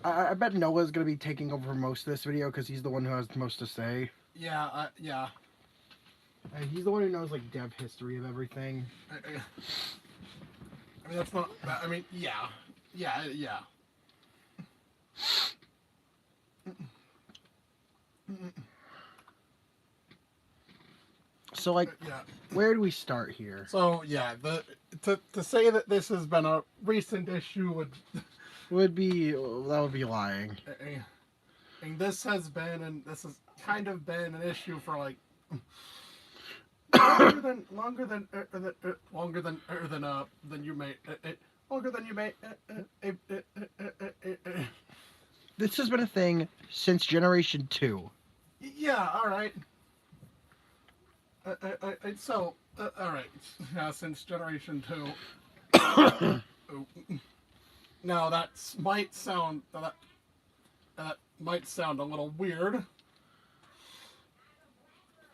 I bet Noah's gonna be taking over most of this video because he's the one who has the most to say. Yeah. He's the one who knows like dev history of everything. I mean, that's not. I mean, yeah. So like, Yeah. where do we start here? So yeah, to say that this has been a recent issue Would be that would be lying. and this has kind of been an issue for like longer than you may longer than you may This has been a thing since Generation 2. yeah, all right. All right, yeah, since Generation 2. Now that might sound a little weird.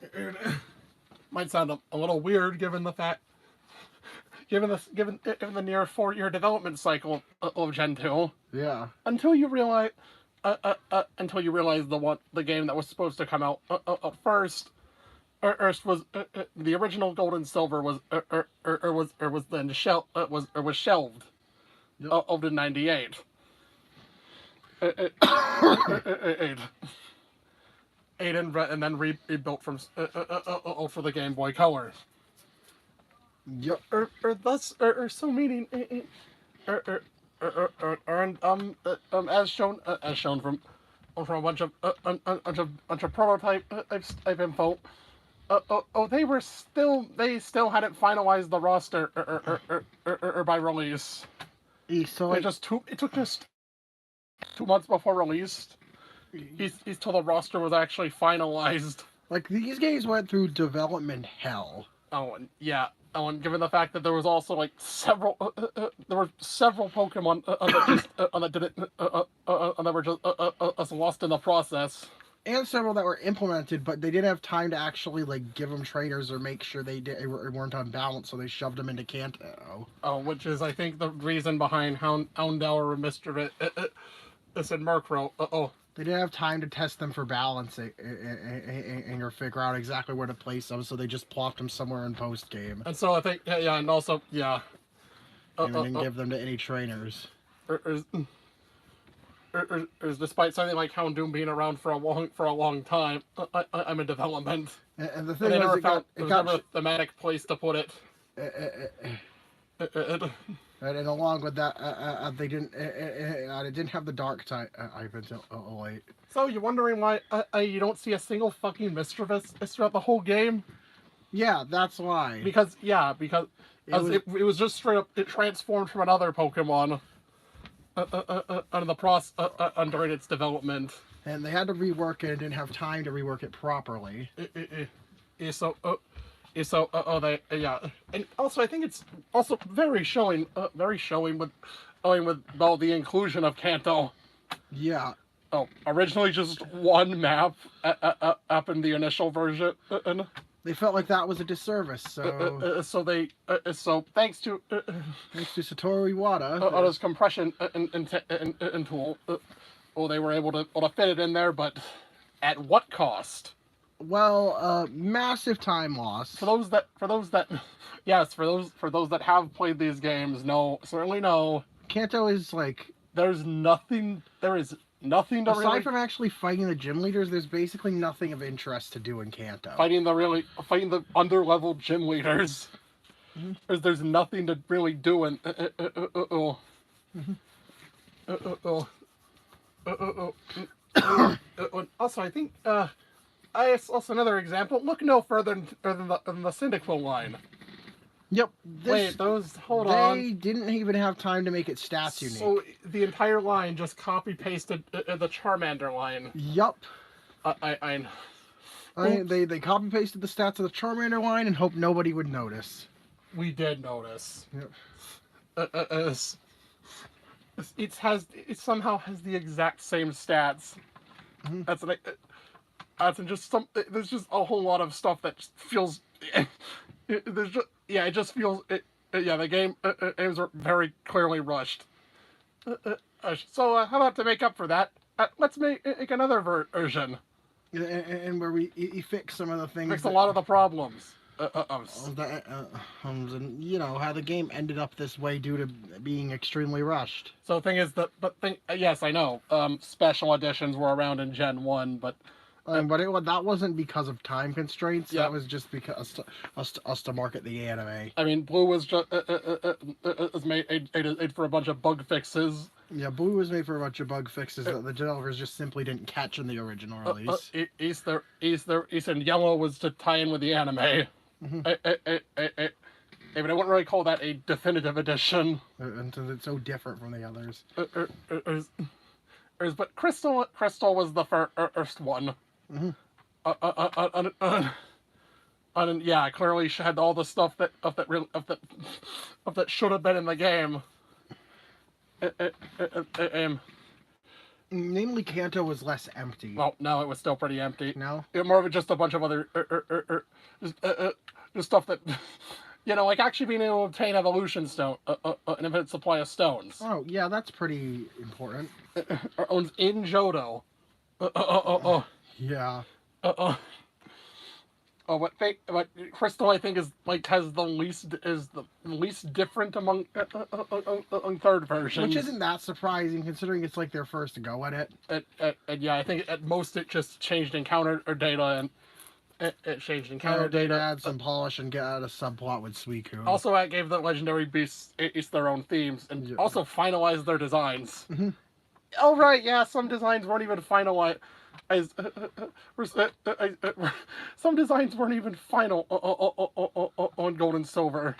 It might sound a little weird given the fact, given the near 4-year development cycle of Gen 2. Yeah. Until you realize, the game that was supposed to come out first, was the original Gold and Silver was then shelved Yep. of the '98. And then rebuilt from for the Game Boy Color. Yep. So meaning, as shown from a bunch of prototype info. They still hadn't finalized the roster by release. So like, It took just 2 months before release. He's till the roster was actually finalized. like these games went through development hell. Oh, and yeah. Oh, and given the fact that there was also like there were several Pokemon that didn't that were just lost in the process. And several that were implemented, but they didn't have time to actually like give them trainers or make sure they weren't on balance, so they shoved them into Kanto. Oh, which is I think the reason behind Houndour and Mr. This and Murkrow. They didn't have time to test them for balance and or figure out exactly where to place them, so they just plopped them somewhere in post game. And so I think and also And they didn't give them to any trainers. Despite something like Houndoom being around for a long time, I'm in development. And the thing And I was, never it found got, never a thematic place to put it. And along with that, they didn't. It didn't have the dark type until 08. So you're wondering why you don't see a single fucking Mischievous throughout the whole game? Yeah, that's why. Because it was just straight up. It transformed from another Pokemon under the during its development. And they had to rework it and didn't have time to rework it properly. And also I think it's also very showing with all the inclusion of Kanto. Yeah. Oh, originally just one map up in the initial version. They felt like that was a disservice, so So thanks to Satoru Iwata, Oda's compression and tool, they were able to fit it in there, but at what cost? well, massive time loss. For those that have played these games, certainly know. Kanto is like, There is nothing to aside from actually fighting the gym leaders, there's basically nothing of interest to do in Kanto. fighting the underlevel gym leaders. Mm-hmm. There's nothing to really do in. Also, I think also another example. Look no further than the Cyndaquil line. Yep. Hold on. They didn't even have time to make it stats unique. So the entire line just copy pasted the Charmander line. Yup. They copy pasted the stats of the Charmander line and hoped nobody would notice. We did notice. Yep. It somehow has the exact same stats. Mm-hmm. There's just a whole lot of stuff that just feels. The game aims are very clearly rushed. So how about to make up for that? Let's make another version. And where we fix some of the things. Fix a lot of the problems. And you know how the game ended up this way due to being extremely rushed. So the thing is yes, I know. Special editions were around in Gen 1, but That wasn't because of time constraints. Yeah. That was just because us to market the anime. I mean, Blue was just was made for a bunch of bug fixes. Yeah, Blue was made for a bunch of bug fixes that the developers just simply didn't catch in the original release. East and Yellow was to tie in with the anime. Mm-hmm. But I wouldn't really call that a definitive edition. Until it's so different from the others. But Crystal was the first one. Mm-hmm. And yeah, clearly she had all the stuff that should have been in the game. Namely, Kanto was less empty. Well, no, it was still pretty empty. No? It more of just a bunch of other just stuff that, like actually being able to obtain evolution stone, an infinite supply of stones. Oh, yeah, that's pretty important. Owns in Johto. Yeah. What Crystal I think is has the least different among third versions. Which isn't that surprising considering it's like their first go at it. And yeah, I think at most it just changed encounter or data and it changed encounter data. Add some polish and get out a subplot with Suicune. Also, it gave the legendary beasts their own themes and also finalized their designs. Mm-hmm. Oh right, yeah, some designs weren't even finalized. Some designs weren't even final on Gold and Silver.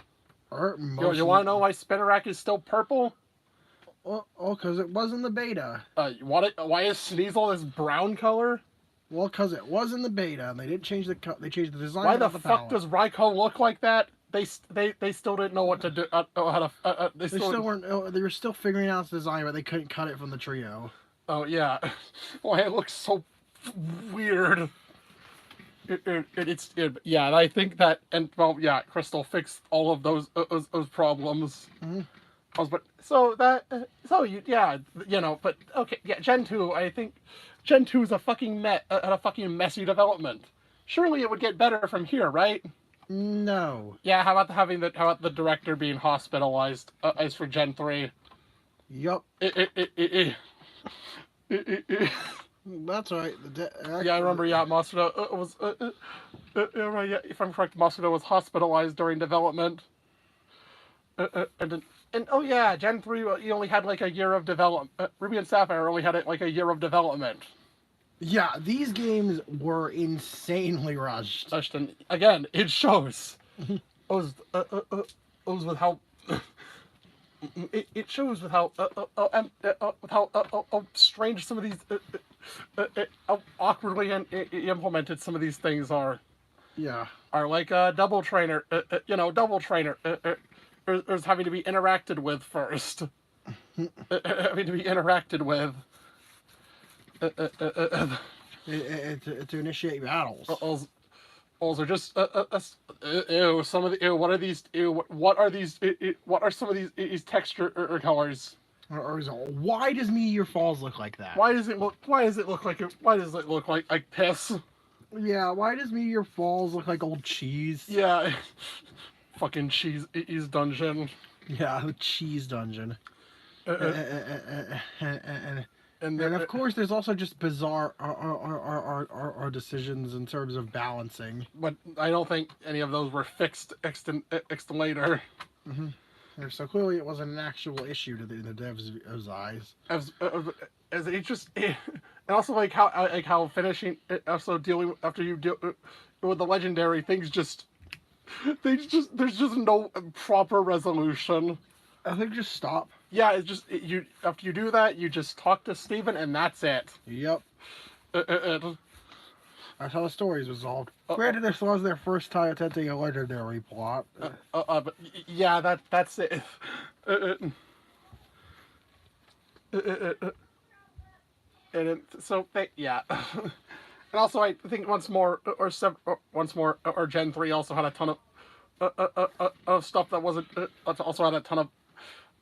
You want to know why Spinarak is still purple? Because it was in the beta. Why is Sneasel this brown color? Well, because it was in the beta, and they didn't change they changed the design. Why the fuck does Raikou look like that? They still didn't know what to do. They were still figuring out the design, but they couldn't cut it from the trio. Oh yeah, why it looks so weird. Yeah, and I think that Crystal fixed all of those problems. Mm-hmm. But okay, yeah, Gen 2. I think Gen 2 is a fucking messy development. Surely it would get better from here, right? No. Yeah, how about the director being hospitalized as for Gen 3? Yup. That's right. Yeah, I remember. Yeah, Masuda was. Right, yeah, if I'm correct, Masuda was hospitalized during development. And oh yeah, Gen 3. You only had like a year of development. Ruby and Sapphire only had like a year of development. Yeah, these games were insanely rushed. And again, it shows. It shows with how strange some of these how awkwardly implemented some of these things are. Yeah. Are like Double Trainer. Double Trainer is having to be interacted with first. Having to be interacted with. To initiate battles. Also, just some of the what are these? What are these? What are some of these texture or colors? Why does Meteor Falls look like that? Why does it look like piss? Yeah, why does Meteor Falls look like old cheese? Yeah, fucking cheese dungeon. Yeah, the cheese dungeon. And of course, there's also just bizarre our decisions in terms of balancing. But I don't think any of those were fixed later. Mm-hmm. So clearly, it wasn't an actual issue to the devs' eyes. As it just, and also like how finishing, also dealing after you deal with the legendary things, there's just no proper resolution. I think just stop. Yeah, after you do that, you just talk to Steven and that's it. Yep. That's how the story's resolved. Granted, this was their first time attempting a legendary plot. But yeah, that's it. Yeah. And also, I think once more, or Gen 3 also had a ton of stuff that wasn't. Also had a ton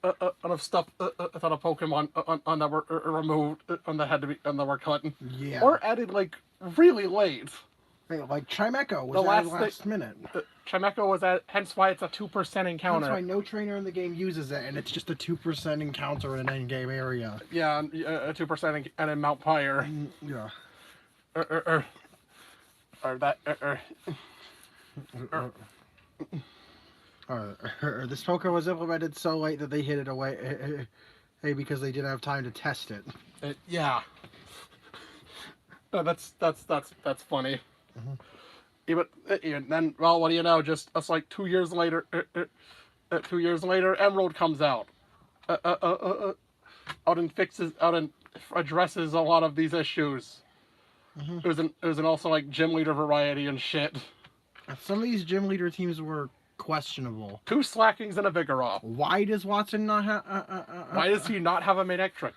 of stuff on a Pokemon on that were removed on that had to be on that were cut, Yeah. or added like really late. Like Chimecho was The added last last minute. Chimecho was at, hence why it's a 2% encounter. That's why no trainer in the game uses it, and it's just a 2% encounter in an in-game area. Yeah, a 2% and in Mount Pyre. Yeah. Or that. This Pokemon was implemented so late that they hid it away. Hey, because they didn't have time to test it. Yeah. That's funny. Mm-hmm. Even then, well, what do you know? Just it's like 2 years later. 2 years later, Emerald comes out. Out and addresses a lot of these issues. Mm-hmm. It was an also like gym leader variety and shit. Some of these gym leader teams were questionable. 2 Slackings and a Vigoroth. Why does Watson not have? Why does he not have a Manectric?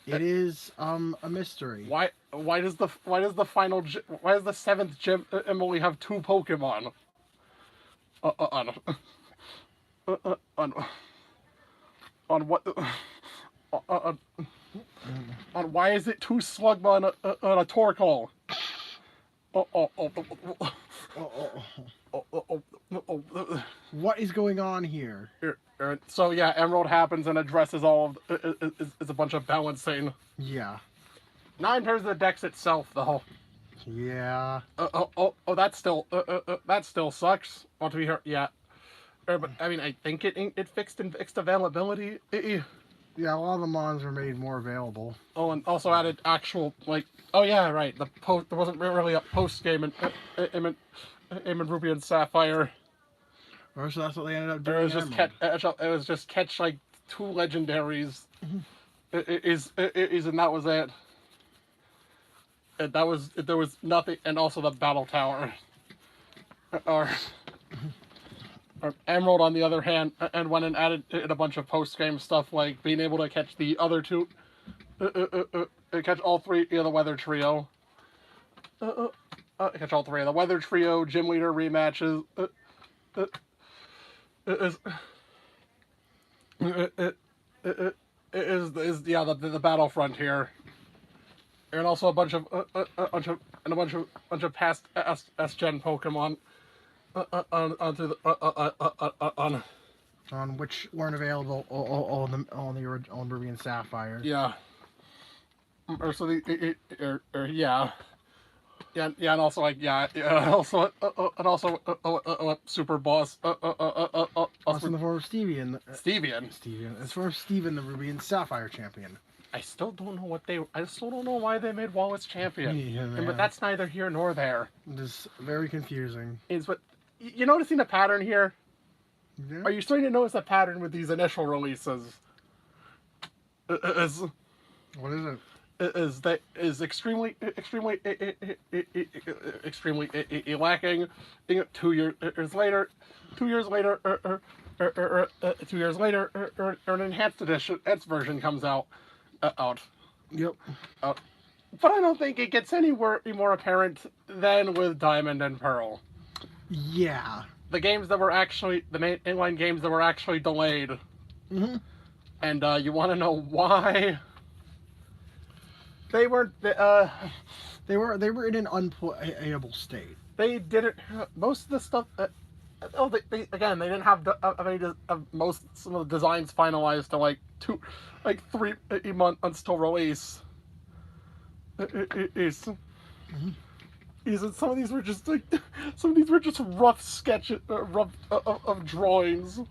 It is a mystery. Why does the 7th gym Emily have 2 Pokemon? On what? On why is it 2 Slugma on a Torkoal? What is going on here? So yeah, Emerald happens and addresses all of is a bunch of balancing. Yeah. Not in terms of the Dex itself, though. Yeah. That still sucks. Want to be heard? Yeah. But I mean, I think it fixed availability. Yeah, a lot of the mons were made more available. Oh, and also added actual like. Oh yeah, right. There wasn't really a post game in Ruby and Sapphire. Or so that's what they ended up doing. It was just catch like 2 legendaries. And that was it. And there was nothing, and also the battle tower. Or Emerald, on the other hand, and went and added in a bunch of post-game stuff like being able to catch the other 2, catch all 3 of the Weather Trio. Catch all 3 of the Weather Trio, Gym Leader rematches. The Battlefront here, and also a bunch of past S-Gen Pokemon on which weren't available on Ruby and Sapphire. Yeah. Or so yeah. Yeah, and also like Super Boss. Also in the form of Stevian. Stevian. It's for Steven, the Ruby and Sapphire champion. I still don't know why they made Wallace champion. Yeah, but that's neither here nor there. It is very confusing. But you're noticing a pattern here? Yeah. Are you starting to notice a pattern with these initial releases? What is it? Is extremely lacking. 2 years later, an enhanced edition, its version comes out. Yep. But I don't think it gets any more apparent than with Diamond and Pearl. Yeah. The games that were actually the main inline games that were actually delayed. Mm-hmm. And you want to know why? They weren't. They were in an unplayable state. They didn't. Most of the stuff. They didn't have some of the designs finalized to like 3 months till release. Some of these were just rough sketches, of drawings.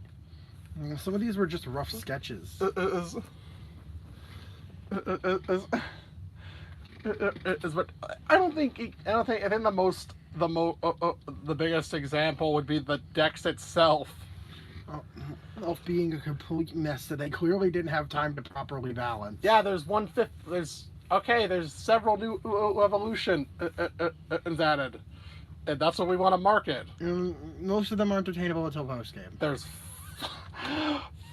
Some of these were just rough sketches. But I think the biggest example would be the Dex itself. Of being a complete mess that they clearly didn't have time to properly balance. Yeah, there's several new evolution added, and that's what we want to market. Most of them are entertainable until post game. There's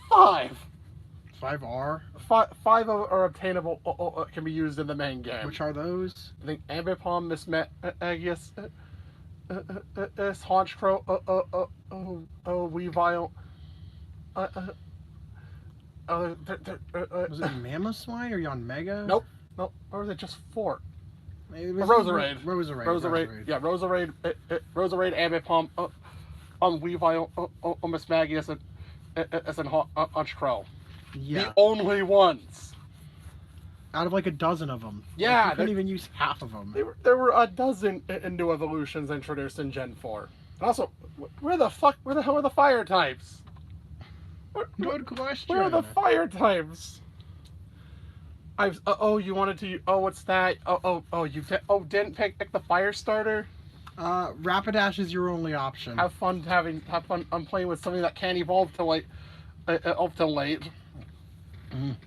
5. 5 are? 5 are obtainable, can be used in the main game. Which are those? I think Ambipom, Mismagius, Haunchcrow, Weavile, Was it Mamoswine or Yanmega? Nope. Nope. Or was it just 4? It was Roserade. Roserade. Yeah, Roserade, Roserade, Ambipom, Weavile, Mismagius, and Honchkrow. Yeah. The only ones. Out of like a dozen of them. Yeah, Like, you couldn't even use half of them. There were a dozen new evolutions introduced in Gen 4. And also, where the hell are the fire types? Good question. Where are the fire types? You wanted to, what's that? Didn't pick the fire starter? Rapidash is your only option. Have fun. I'm playing with something that can't evolve till like, up till late.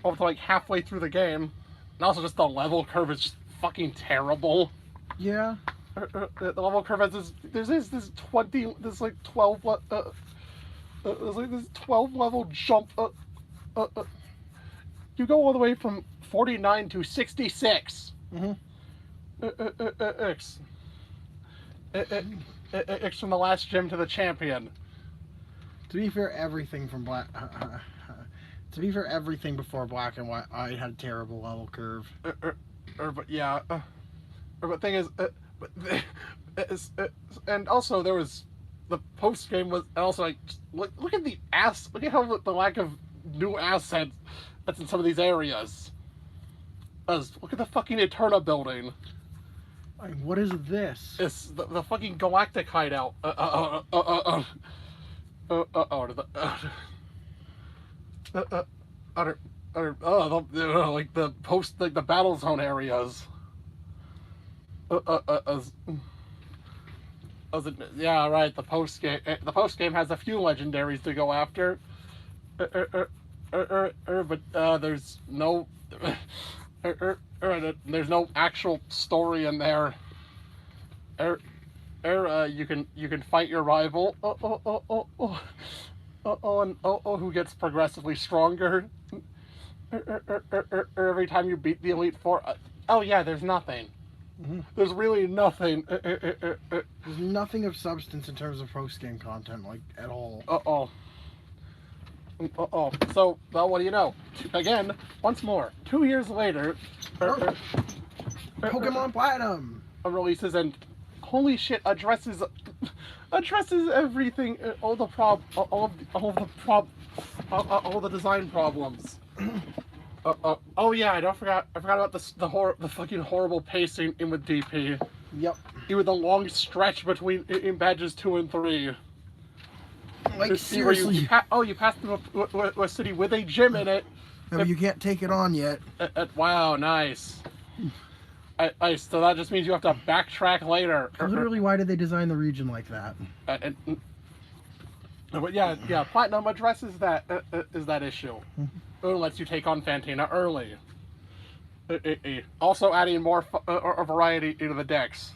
Up to like halfway through the game. And also just the level curve is just fucking terrible. Yeah. The level curve has this 12 there's like this 12 level jump. You go all the way from 49 to 66. X from the last gym to the champion. To be fair, everything from to be fair, everything before Black and White, I had a terrible level curve. But yeah, but thing is, and also there was the post game was also like look at the look at how the lack of new assets that's in some of these areas. Look at the fucking Eterna building. Like, what is this? It's the fucking Galactic hideout. Like the post, like the battle zone areas. Yeah, right. The post game has a few legendaries to go after. But there's no there's no actual story in there. You can fight your rival. Who gets progressively stronger every time you beat the Elite Four. Oh yeah, there's nothing. There's really nothing. There's nothing of substance in terms of post-game content, like, at all. So, well, what do you know? Again, once more, 2 years later, Pokemon Platinum releases and holy shit addresses everything, all the design problems. Oh yeah, I forgot about the fucking horrible pacing in with DP. Yep. Even the long stretch between in badges 2 and 3. Like, seriously. You passed through a city with a gym in it. No, you can't take it on yet. Wow, nice. So that just means you have to backtrack later. Literally, why did they design the region like that? But yeah, Platinum addresses that issue. It lets you take on Fantina early. Also adding more variety into the decks.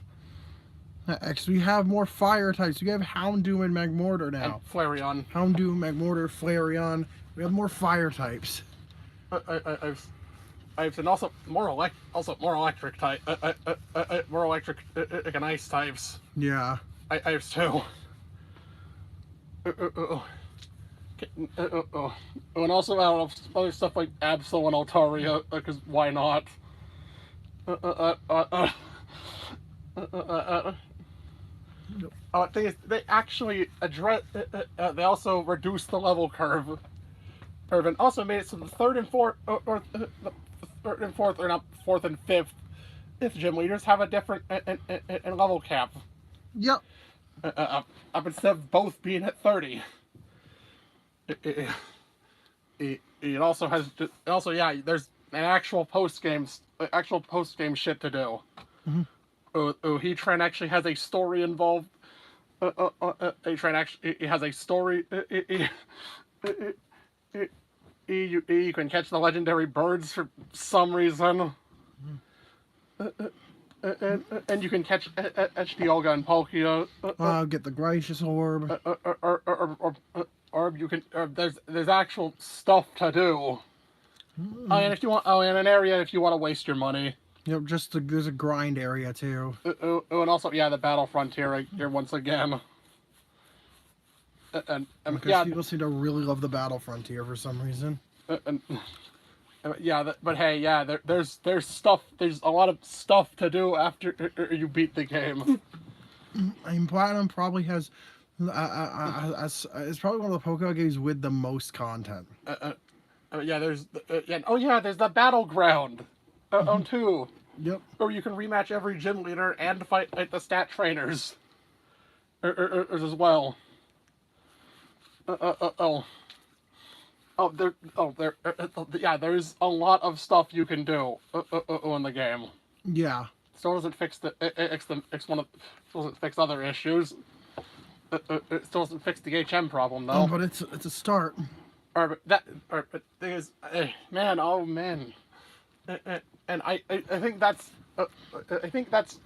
Actually, we have more fire types. We have Houndoom and Magmortar now. And Flareon. Houndoom, Magmortar, Flareon. We have more fire types. I've seen also more electric type, more electric and ice types. Yeah. I have 2. And also out of other stuff like Absol and Altaria, because why not? They actually address. They also reduced the level curve, and also made it so the third and fourth, or not fourth and fifth gym leaders have a different level cap. Yep. Up instead of both being at 30. It also has. Yeah, there's an actual post game shit to do. Heatran actually has a story involved. Heatran actually has a story. You can catch the legendary birds for some reason. And you can catch Dialga and Palkia. Get the Gracious Orb. Or you can. There's actual stuff to do. And if you want, in an area if you want to waste your money. Yep, there's a grind area too. And also, yeah, the Battle Frontier here once again. Because people seem to really love the Battle Frontier for some reason. and yeah, but hey, yeah, there's stuff. There's a lot of stuff to do after you beat the game. I mean, Platinum probably has. It's probably one of the Pokemon games with the most content. Yeah, there's the battleground. On two, Yep. or you can rematch every gym leader and fight like the stat trainers, as well. Yeah. There's a lot of stuff you can do in the game. Yeah. Still doesn't fix still doesn't fix other issues. It still doesn't fix the HM problem though. But it's a start. Or but thing is, man, oh man, and I think that's I think that's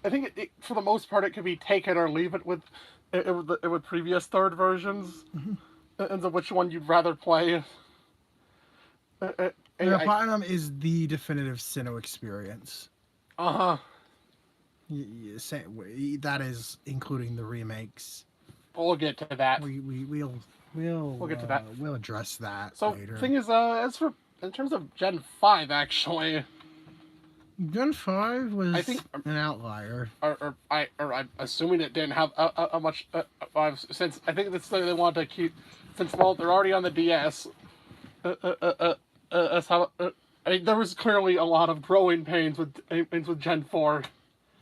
I think for the most part it could be take it or leave it with with previous third versions, and so which one you'd rather play. Platinum is the definitive Sinnoh experience. Uh-huh. That is including the remakes. We'll get to that. We'll get to that. We'll address that So later. thing is, in terms of Gen 5, actually, Gen 5 was I think an outlier. I'm assuming it didn't have a much since I think that's they want to keep since well they're already on the DS. That's how. I mean, there was clearly a lot of growing pains with Gen 4,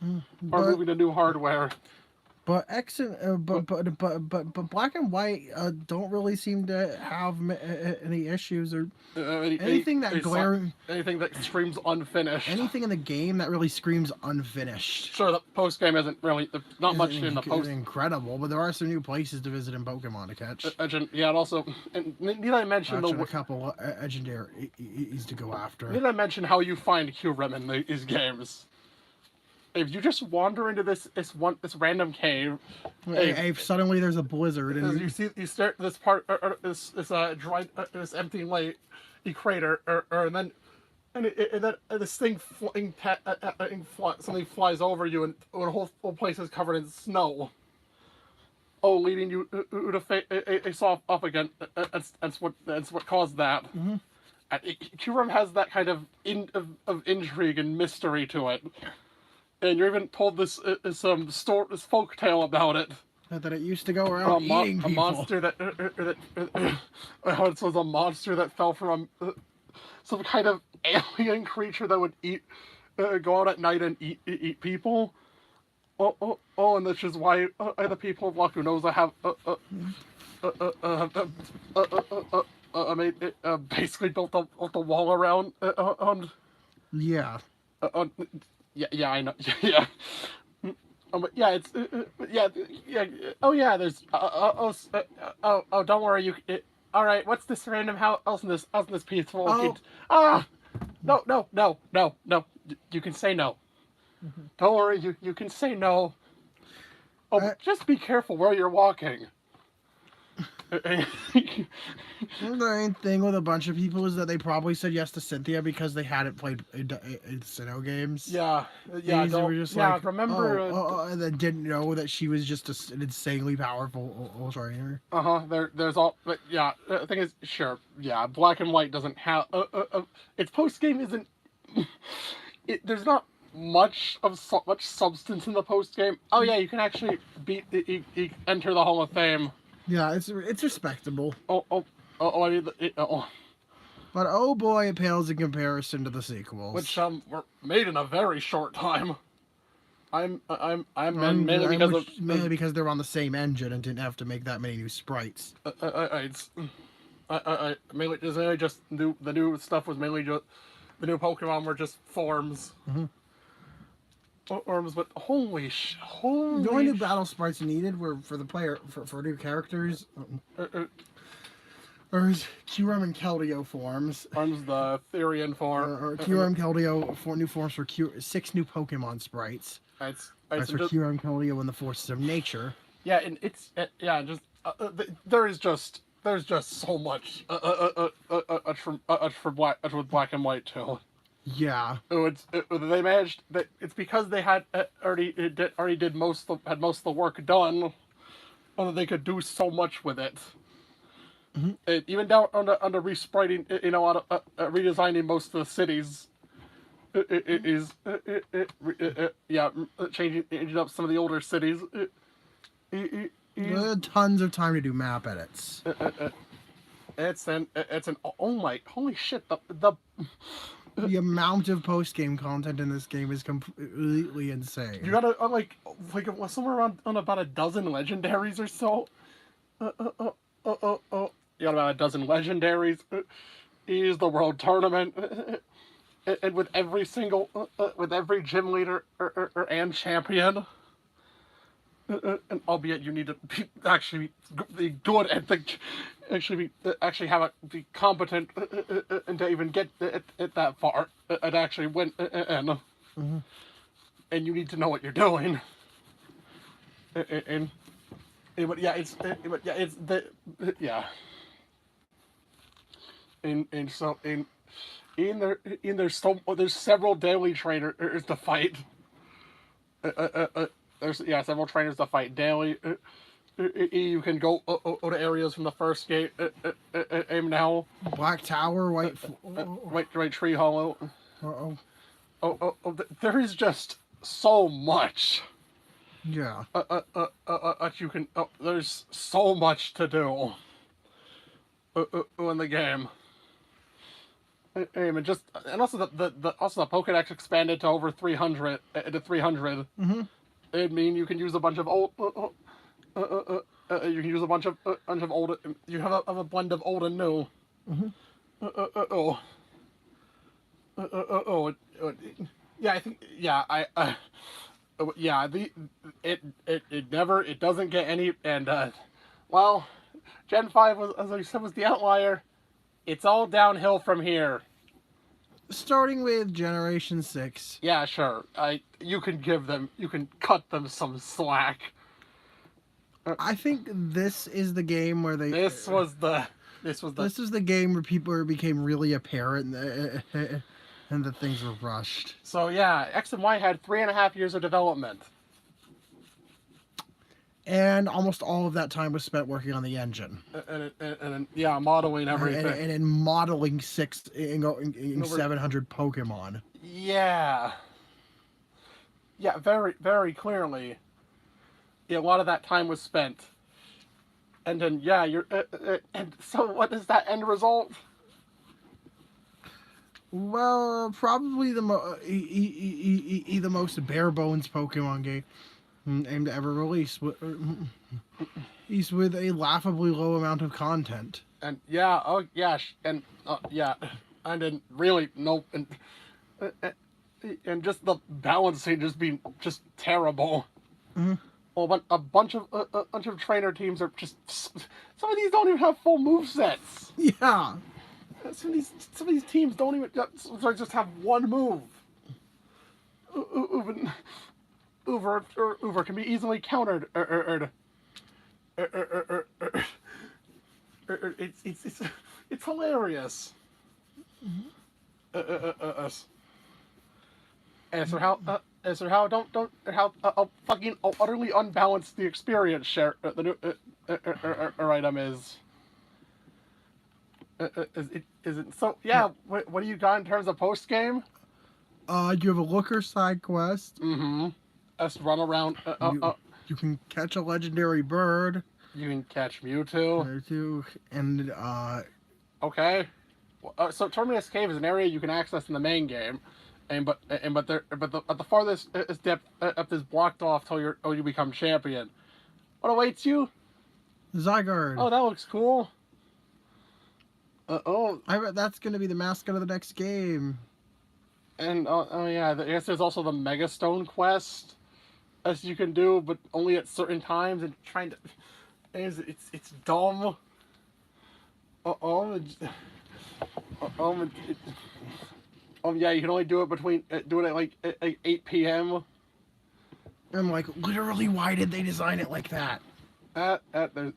or moving to new hardware. But but Black and White don't really seem to have any issues or anything that screams unfinished. Anything in the game that really screams unfinished. Sure, the post game isn't really not much in the post. Incredible, but there are some new places to visit in Pokemon to catch. Yeah, and also, need I mention a couple legendaries to go after. Need I mention how you find Kyurem in these games? If you just wander into this random cave, suddenly there's a blizzard, and you start this part, this dry, this empty lake, crater, and then this thing something flies over you, and the whole place is covered in snow. Oh, leading you to face off again. That's what caused that. Mm-hmm. Kyurem has that kind of intrigue and mystery to it. And you're even told this folk tale about it. That it used to go around eating people. A monster that how it was a monster that fell from some kind of alien creature that would go out at night and eat people. And this is why the people of Lacunosa have basically built the wall around. Yeah. Yeah, I know. Yeah. Yeah, it's yeah. Oh yeah, there's don't worry. All right. What's this random house in this peaceful? No. You can say no. Mm-hmm. Don't worry. You can say no. Oh, just be careful where you're walking. The main thing with a bunch of people is that they probably said yes to Cynthia because they hadn't played Sinnoh games. Yeah. Remember, and then didn't know that she was just an insanely powerful trainer. There's all, but yeah. The thing is, sure, yeah. Black and White doesn't have its post game isn't. There's not much substance in the post game. Oh yeah, you can actually enter the Hall of Fame. Yeah, it's respectable. I mean, But oh boy, it pales in comparison to the sequels, which were made in a very short time. Mainly because they're on the same engine and didn't have to make that many new sprites. Mainly just the new stuff was mainly just the new Pokemon were just forms. Mm-hmm. Forms, but holy. The only new battle sprites needed were for the player for new characters. Or Kyurem and Keldeo forms. Forms the Therian form. Or Kyurem, Keldeo, 4 new forms for 6 new Pokemon sprites. That's for Kyurem, Keldeo, and the forces of nature. Yeah, and it's there's just so much with Black and White too. Yeah. They managed that. It's because they had already did most of the work done, and they could do so much with it. Even down on the respriting, redesigning most of the cities. It is changing up some of the older cities. Tons of time to do map edits. It's an oh my holy shit the The amount of post game content in this game is completely insane. you gotta like somewhere around on about a dozen legendaries or so. You got about a dozen legendaries. Is the world tournament. And with every single, with every gym leader and champion, and albeit you need to be good at the, actually be competent and to even get it that far and actually win and you need to know what you're doing. And but yeah, it's the yeah. And so there's several daily trainers to fight. There's several trainers to fight daily. You can go to areas from the first gate. Aim now. Black Tower, White Tree Hollow. There is just so much. Yeah. You can. There's so much to do. In the game. And also the Pokédex expanded to over 300 to 300. It mean you can use a bunch of old. You can use a bunch of old. You have a blend of old and new. Yeah, I think. Yeah, yeah. It doesn't get any. And well, Gen 5 was, as I said, was the outlier. It's all downhill from here. Starting with Generation 6. Yeah, sure. You can cut them some slack. I think this is the game where they. This was the game where people became really apparent and that things were rushed. So yeah, X and Y had 3.5 years of development. And almost all of that time was spent working on the engine. And modeling everything. And in modeling 700 Pokemon. Yeah. Yeah, very, very clearly. Yeah, a lot of that time was spent. And then, yeah, and so what is that end result? Well, probably the most bare bones Pokemon game aimed to ever release. He's with a laughably low amount of content. And yeah, and then really no, and just the balancing just being just terrible. Well, a bunch of trainer teams are just, some of these don't even have full movesets. Yeah. Some of these teams don't even just have one move. Uber can be easily countered. It's hilarious. As for how fucking utterly unbalanced the experience share the new item is. Is it so? Yeah. What do you got in terms of post game? You have a looker side quest. Us run around. You can catch a legendary bird. You can catch Mewtwo. And okay. So Terminus Cave is an area you can access in the main game, but at the farthest depth up is blocked off till you become champion. What awaits you? Zygarde. Oh, that looks cool. I bet that's gonna be the mascot of the next game. And yeah, I guess there's also the Mega Stone quest, as you can do, but only at certain times. And trying to, it's dumb. Yeah, you can only do it between do it at like 8 p.m. I'm like, literally, why did they design it like that? There's.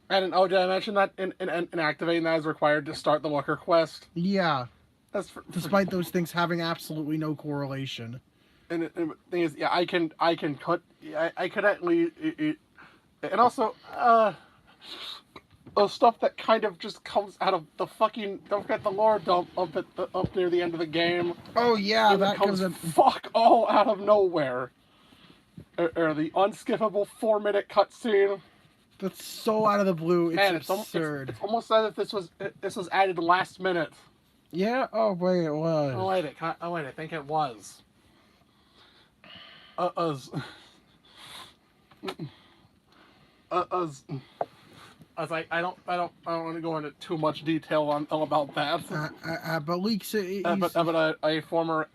And did I mention that in activating that is required to start the Looker quest? Yeah. Despite those things having absolutely no correlation. And the thing is, yeah, I can cut. I could at least, and also, stuff that kind of just comes out of the fucking, don't forget the lore dump up near the end of the game. Oh yeah, And that comes comes up. fuck all out of nowhere. Or the unskippable 4-minute cutscene. That's so out of the blue. It's Man, absurd. It's almost as if this was added last minute. Yeah. Oh wait, it was. Oh wait, I think it was. As I don't want to go into too much detail on about that. But leaks. But a former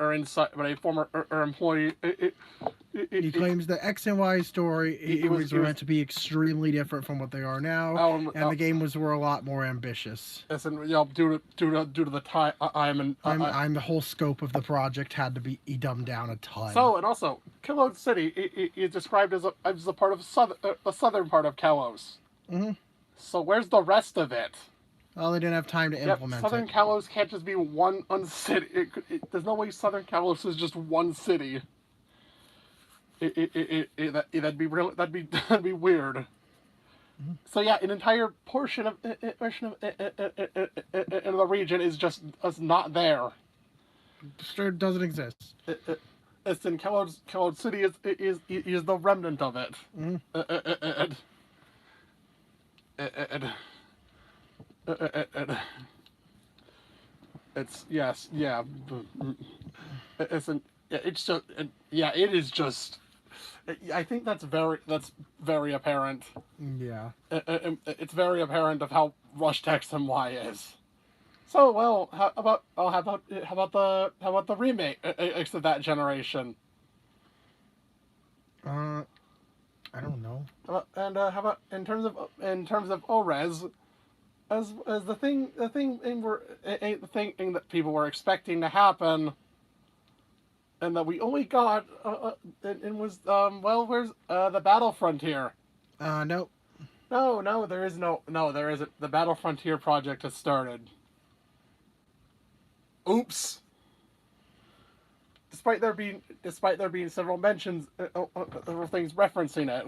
employee. He claims the X and Y story it was meant to be extremely different from what they are now, and the game were a lot more ambitious. Listen, due to the time, I'm the whole scope of the project had to be dumbed down a ton. So, and also, Kalos City is described as a part of the southern part of Kalos. Mm-hmm. So where's the rest of it? Well, they didn't have time to implement Southern it. Kalos can't just be one city. There's no way Southern Kalos is just one city. That'd be real. That'd be weird. Mm-hmm. So yeah, an entire portion of the region is just not there. It doesn't exist. It's in Kalos City is the remnant of it. Mm-hmm. It's yes, yeah. It's just yeah. It is just. I think that's very apparent. Yeah. It's very apparent of how rushed XMY is. So well, how about the remake of that generation? I don't know. And how about in terms of ORES, as the thing that people were expecting to happen, and that we only got and was where's the Battle Frontier? Nope. No, there isn't. The Battle Frontier project has started. Oops. Despite there being several mentions, several things referencing it,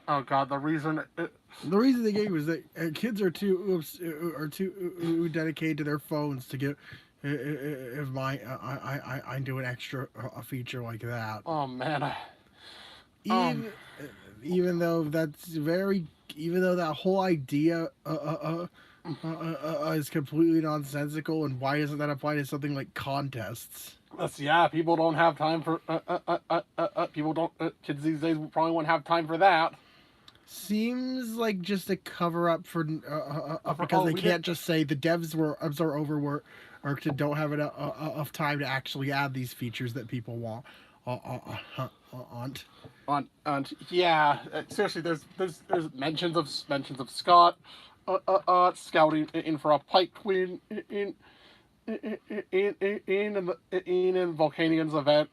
oh god, the reason they gave was that kids are too dedicated to their phones to get if I do an extra a feature like that. Oh man, even though that whole idea is completely nonsensical, and why doesn't that apply to something like contests? Yeah, people don't have time for kids these days probably won't have time for that. Seems like just a cover up for because they can't just say the devs are overworked or don't have enough time to actually add these features that people want. Yeah, seriously, there's mentions of Scott scouting in for a Pike Queen in Volcanian's event,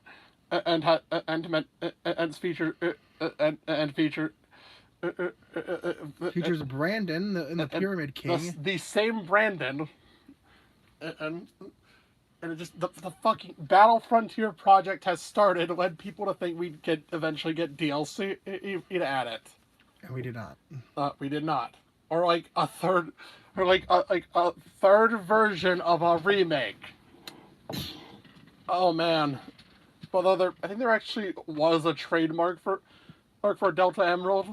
and features Brandon in the Pyramid King. The same Brandon, and it just the fucking Battle Frontier project has started, led people to think we'd eventually get DLC at it, and we did not. We did not, or like a third version of a remake. Oh man, but I think there actually was a trademark for Delta Emerald.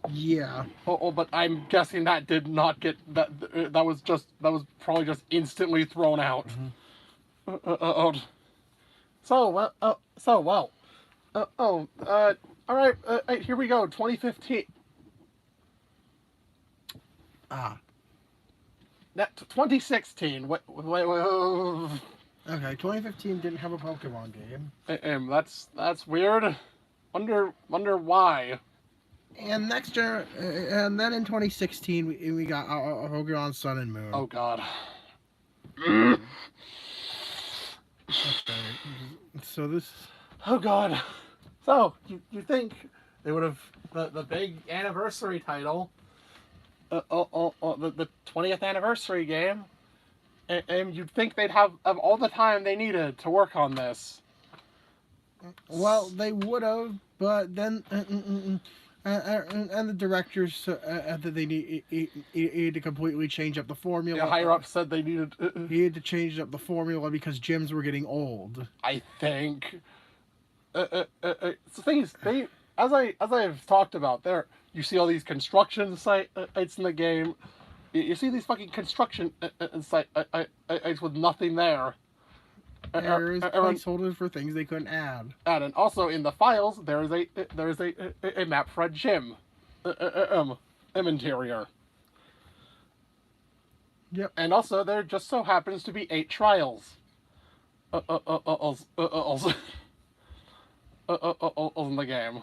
Yeah. But I'm guessing that did not get that. That was probably just instantly thrown out. Mm-hmm. All right. Here we go. 2015. 2016. Wait. Okay, 2015 didn't have a Pokemon game. That's weird. Wonder why. And and then in 2016 we got Pokemon Sun and Moon. Oh god. Okay. So this. Oh god. So you think they would have the big anniversary title, the 20th anniversary game, and you'd think they'd have all the time they needed to work on this. Well, they would have, but then and the directors that they needed to completely change up the formula. The higher up said they needed. He had to change up the formula because gyms were getting old. I think. The thing is, as I've talked about, you see all these construction sites in the game. You see these fucking construction sites with nothing there. There is placeholders for things they couldn't add. And also in the files, there is a map for a gym, interior. Yep. And also there just so happens to be 8 trials. In the game.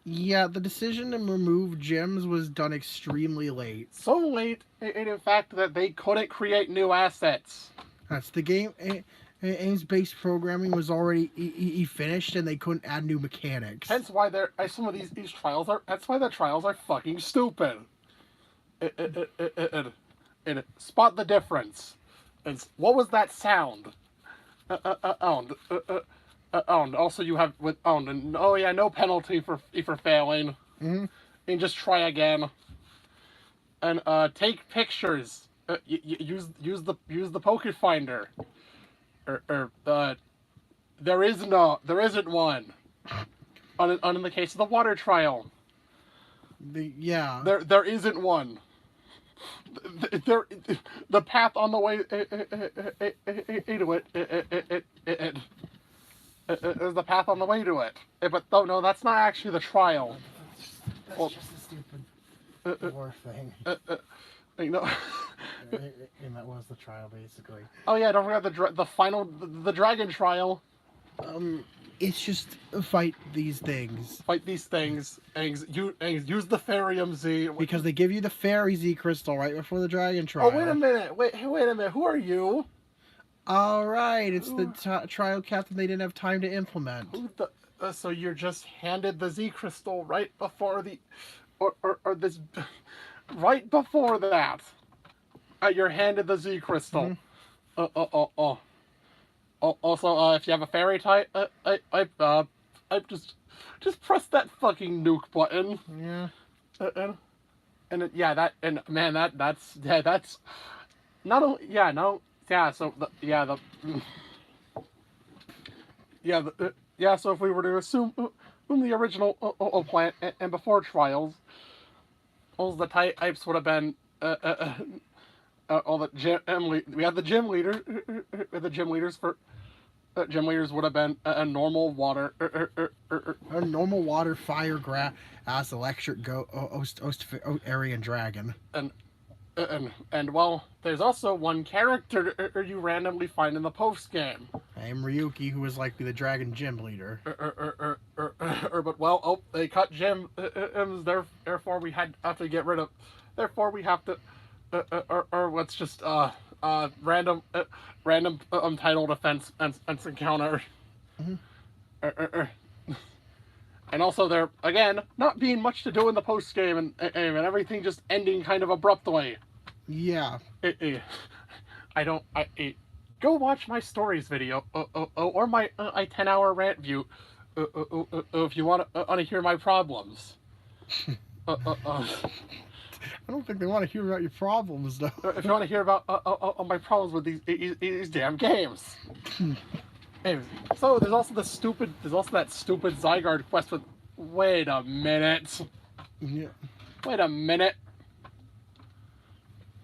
Yeah, the decision to remove gyms was done extremely late. So late, in fact, that they couldn't create new assets. That's the game. Games-based programming was already finished, and they couldn't add new mechanics. Hence why some of these trials are. That's why the trials are fucking stupid. And spot the difference. And what was that sound? Also, you have with and oh yeah, no penalty for failing. Mm-hmm. And just try again. And take pictures. Use the Poke Finder. There isn't one. In the case of the water trial. There isn't one. The path on the way to it. There's the path on the way to it. But no, that's not actually the trial. That's just a stupid war thing. You know. And that was the trial, basically. Oh yeah, don't forget the dragon trial. It's just fight these things. Fight these things and use the Ferium Z. Because they give you the Fairy Z crystal right before the dragon trial. Oh wait a minute! Wait a minute! Who are you? All right, it's the trial captain they didn't have time to implement. Who the? So you're just handed the Z crystal right before or this, right before that. You're handed the Z crystal. Mm-hmm. Also, if you have a fairy type, I just press that fucking nuke button. Yeah. That's not only So if we were to assume the original plan and before trials, all the types would have been all the we had the gym leader. The gym leaders for gym leaders would have been a normal water, a normal water, fire, grass, electric, area, and dragon. And well, there's also one character you randomly find in the post game. I'm Ryuki, who is likely the dragon gym leader. But they cut gym. Therefore we have to get rid of. Therefore we have to. Let's just random title defense and encounter. Mm-hmm. And also there again not being much to do in the post game and everything just ending kind of abruptly. Yeah. Go watch my stories video or my 10-hour rant view if you want to hear my problems. I don't think they want to hear about your problems, though. If you want to hear about my problems with these damn games. Anyways, so there's also that stupid Zygarde quest with. Wait a minute. Yeah. Wait a minute.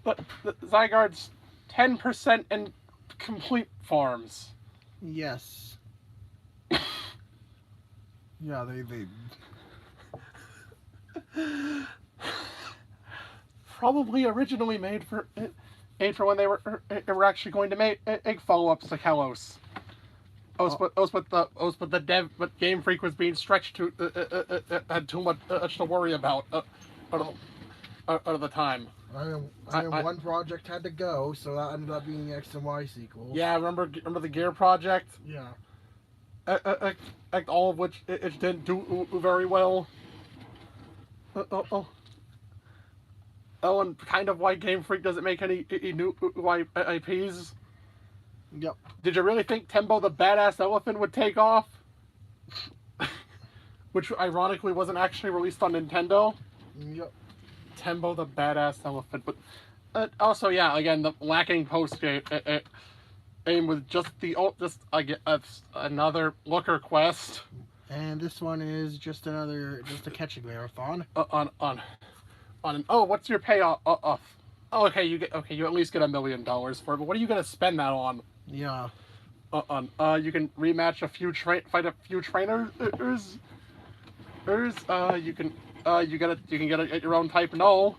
But the Zygarde's 10% in complete forms. Yes. Yeah, they. Probably originally made for when they were actually going to make follow-ups to Kalos. But the Game Freak was being stretched to had too much to worry about out of the time. One project had to go, so that ended up being X and Y sequels. Yeah, remember the Gear project? Yeah. All of which it didn't do very well. And kind of why Game Freak doesn't make any new IPs. Yep. Did you really think Tembo the Badass Elephant would take off? which ironically wasn't actually released on Nintendo. Yep. Tembo the Badass Elephant, but also yeah, again the lacking post game aim with just another looker quest. And this one is just a catching marathon. Oh, what's your payoff? Oh, okay, you at least get $1 million for it. But what are you gonna spend that on? Yeah. You can rematch fight a few trainers. You can get it at your own type. No.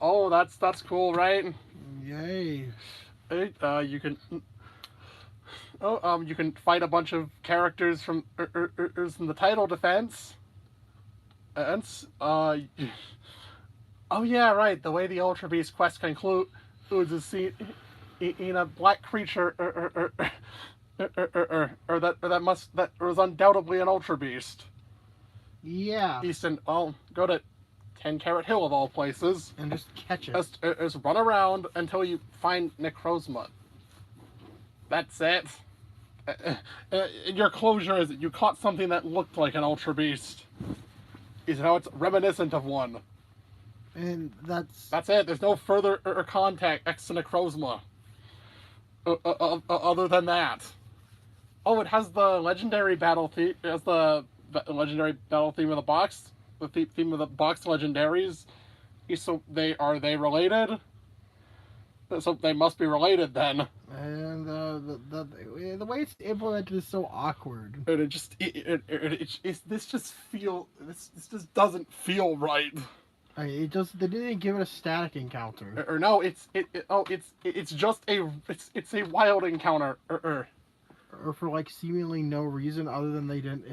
Oh, that's cool, right? Yay. You can. You can fight a bunch of characters from the title defense. And oh yeah, right. The way the Ultra Beast quest concludes is seen in a black creature that was undoubtedly an Ultra Beast. Yeah. Easton, well, go to 10 Carat Hill of all places. And just catch it. Just run around until you find Necrozma. That's it. Your closure is you caught something that looked like an Ultra Beast. Is how it's reminiscent of one. And that's it. There's no further contact next to Necrozma. Other than that. Oh, it has the legendary battle theme. It has the legendary battle theme of the box. The theme of the box legendaries. So are they related? So they must be related then. And the way it's implemented is so awkward. And this just doesn't feel right. They didn't give it a static encounter. Or no, it's just a wild encounter. Or for like seemingly no reason other than they didn't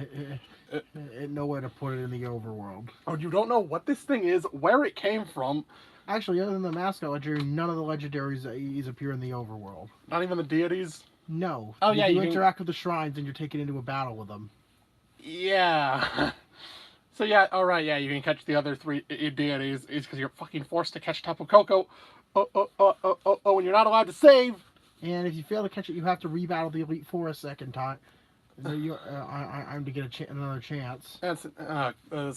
know where to put it in the overworld. Oh, you don't know what this thing is, where it came from. Actually, other than the mascot legendary, none of the legendaries appear in the overworld. Not even the deities? No. Oh, yeah, you interact with the shrines and you're taken into a battle with them. Yeah. So yeah, alright, yeah, you can catch the other 3 deities. It's because you're fucking forced to catch Tapu Koko. And you're not allowed to save. And if you fail to catch it, you have to rebattle the Elite Four a second time. I'm to get another chance. That's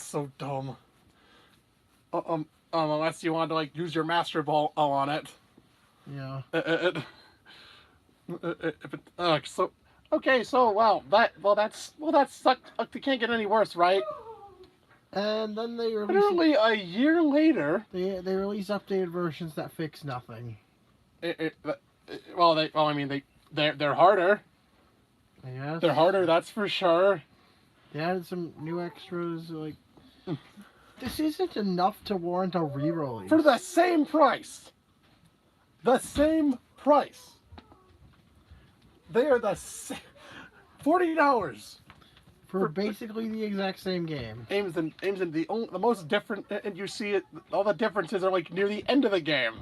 so dumb. Unless you want to like use your Master Ball on it. Yeah. That sucked. It can't get any worse, right? And then they release. Literally a year later, they release updated versions that fix nothing. They're harder. Yes. They're harder, that's for sure. They added some new extras, like... This isn't enough to warrant a re-release. For the same price! The same price! They are the same... $40! For basically the exact same game. Aims in the most different... And you see it... All the differences are, like, near the end of the game.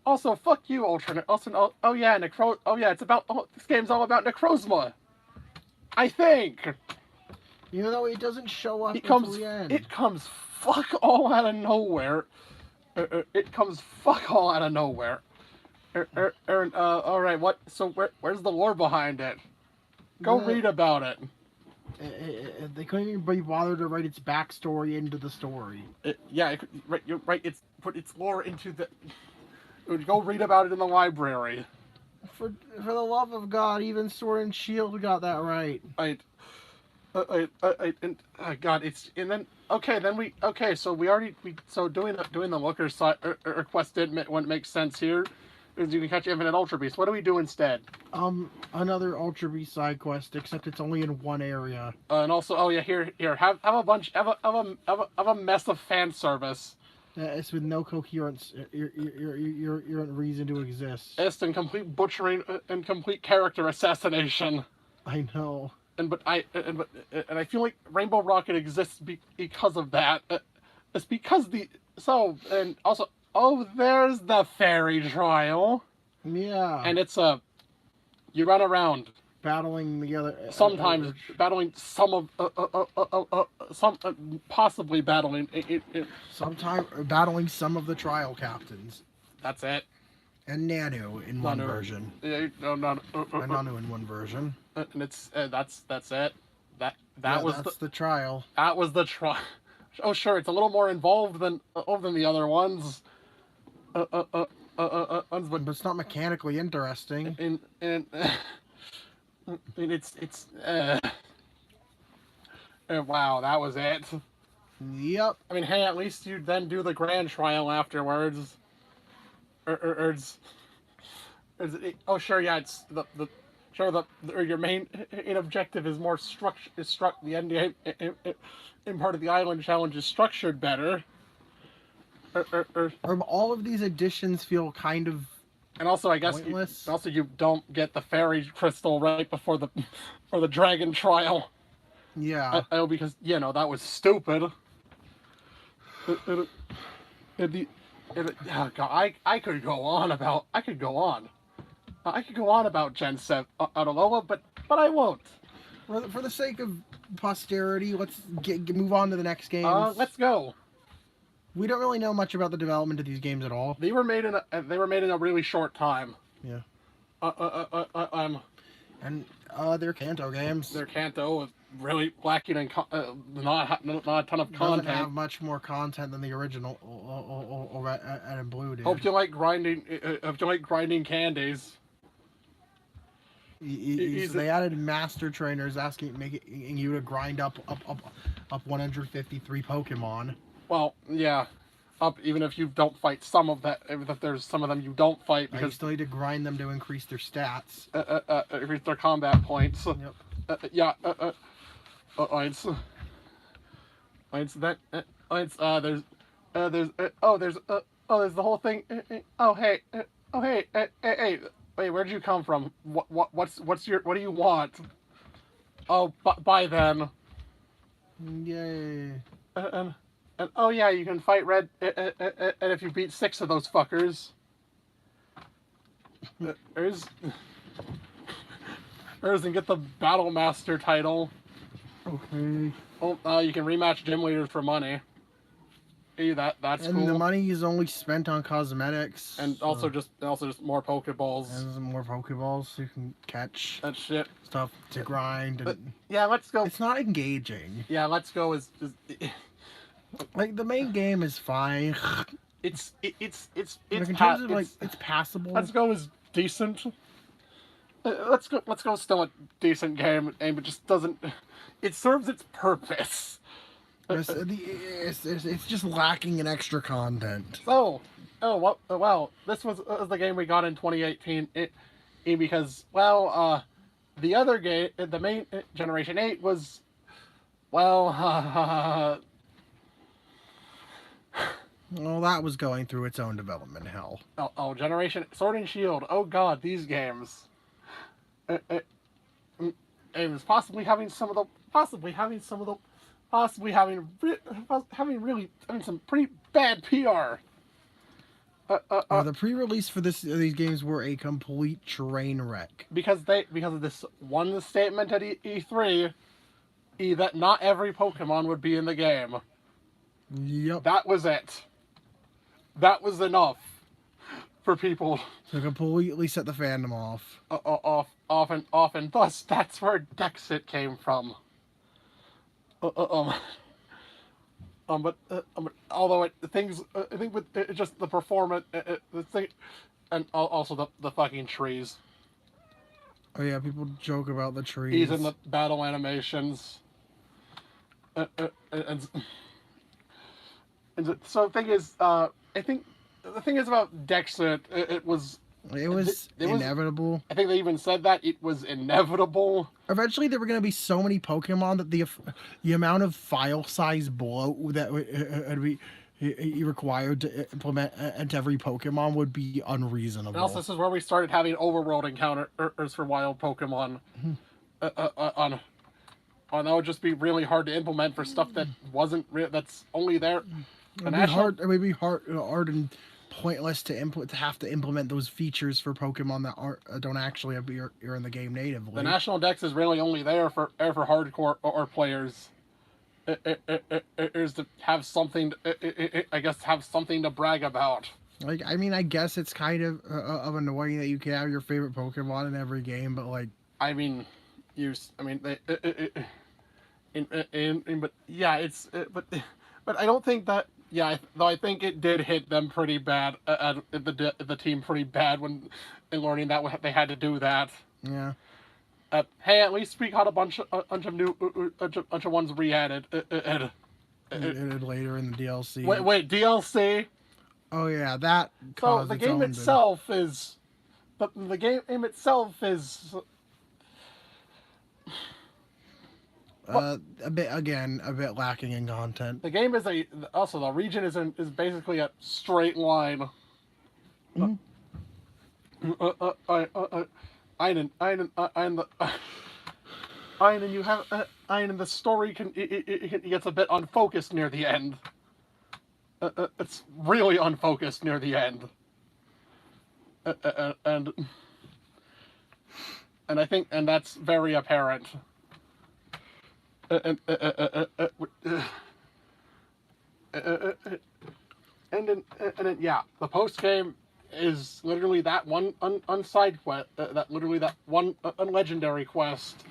Also, fuck you, Ultra. Also, oh yeah, it's about. This game's all about Necrozma. I think. Even though it doesn't show up until the end. It comes fuck all out of nowhere. It comes fuck all out of nowhere. All right, what? So where's the lore behind it? Go read about it. They couldn't even be bothered to write its backstory into the story. You're right. It's put its lore into the. Go read about it in the library. For the love of God, even Sword and Shield got that right. God, it's and then okay, so doing the looker side quest wouldn't make sense here. Is you can catch Infinite Ultra Beast. What do we do instead? Another Ultra Beast side quest, except it's only in one area. And also, here, have a mess of fan service. It's with no coherence, your reason to exist. It's in complete butchering and complete character assassination. I know. And I feel like Rainbow Rocket exists because of that. It's because and also. Oh, there's the fairy trial. Yeah. And it's you run around battling the other. Sometimes battling some of possibly battling it. Sometimes battling some of the trial captains. That's it. And Nanu in one Nanu. version. Yeah, no, And Nanu in one version. and it's that's it. That Yeah, was that's the trial. that was the try. Oh, sure, it's a little more involved than the other ones. But But it's not mechanically interesting. it's wow, that was it. Yep. I mean, hey, at least you then do the grand trial afterwards. Oh, sure, yeah, it's your main objective is more structure. The end game in part of the island challenge is structured better. All of these additions feel kind of And also, I guess pointless. you don't get the fairy crystal right before the or the dragon trial. Yeah. Because that was stupid. Oh God, I could go on about Gen 7 Autolola, but I won't. For the sake of posterity, let's move on to the next game. Let's go. We don't really know much about the development of these games at all. They were made in a really short time. Yeah. And they're Kanto games. They're Kanto with really lacking in not a ton of content. Doesn't have much more content than the original Red and Blue did. Hope you like grinding candies. They added master trainers making you to grind up 153 Pokemon. Well, yeah, even if you don't fight some of that, if there's some of them you don't fight because you still need to grind them to increase their stats, increase their combat points. Yep. Yeah. There's the whole thing. Hey, wait, where'd you come from? What do you want? Oh, bye then. Yay. And oh yeah, you can fight Red, and if you beat 6 of those fuckers, and get the Battle Master title. Okay. Oh, you can rematch gym leaders for money. Hey, that's cool. And the money is only spent on cosmetics. And also just more Pokeballs. And some more Pokeballs so you can catch that shit stuff to grind. But yeah, let's go. It's not engaging. Yeah, let's go. Like the main game is fine. It's passable. Let's go as decent. Let's go still a decent game, and it just doesn't. It serves its purpose. It's just lacking in extra content. Well, this was the game we got in 2018. Because the other game, the main Generation 8 was, well, that was going through its own development hell. Generation Sword and Shield. Oh God, these games. It was possibly having some pretty bad PR. The pre-release for these games were a complete train wreck. Because of this one statement at E3, that not every Pokemon would be in the game. Yep. That was it. That was enough for people to completely set the fandom off. Off, and thus that's where Dexit came from. But although I think with just the performance, the thing, and also the fucking trees. Oh yeah, people joke about the trees. He's in the battle animations. And so the thing is, I think the thing is about Dexit, it was inevitable. I think they even said that it was inevitable. Eventually, there were going to be so many Pokemon that the amount of file size bloat that would be required to implement into every Pokemon would be unreasonable. And also, this is where we started having overworld encounters for wild Pokemon. That would just be really hard to implement for stuff that that's only there. It would be hard and pointless to have to implement those features for Pokemon that don't actually appear in the game natively. The National Dex is really only there for hardcore or players. It is to have something. I guess have something to brag about. Like, I mean, I guess it's kind of annoying that you can have your favorite Pokemon in every game, but like, I mean, I mean, but yeah, but I don't think that. Yeah, though I think it did hit them pretty bad, the team pretty bad when in learning that they had to do that. yeah, Hey, at least we got a bunch of new, bunch of ones re-added. and later in the DLC. Wait, DLC. Oh yeah, that So caused the its game own. itself is, but the game itself is. A bit lacking in content. The game is also the region is basically a straight line. Mhm. And you have and the story it gets a bit unfocused near the end. It's really unfocused near the end. And I think that's very apparent. And then yeah, the post game is literally that one unside quest, that one unlegendary quest.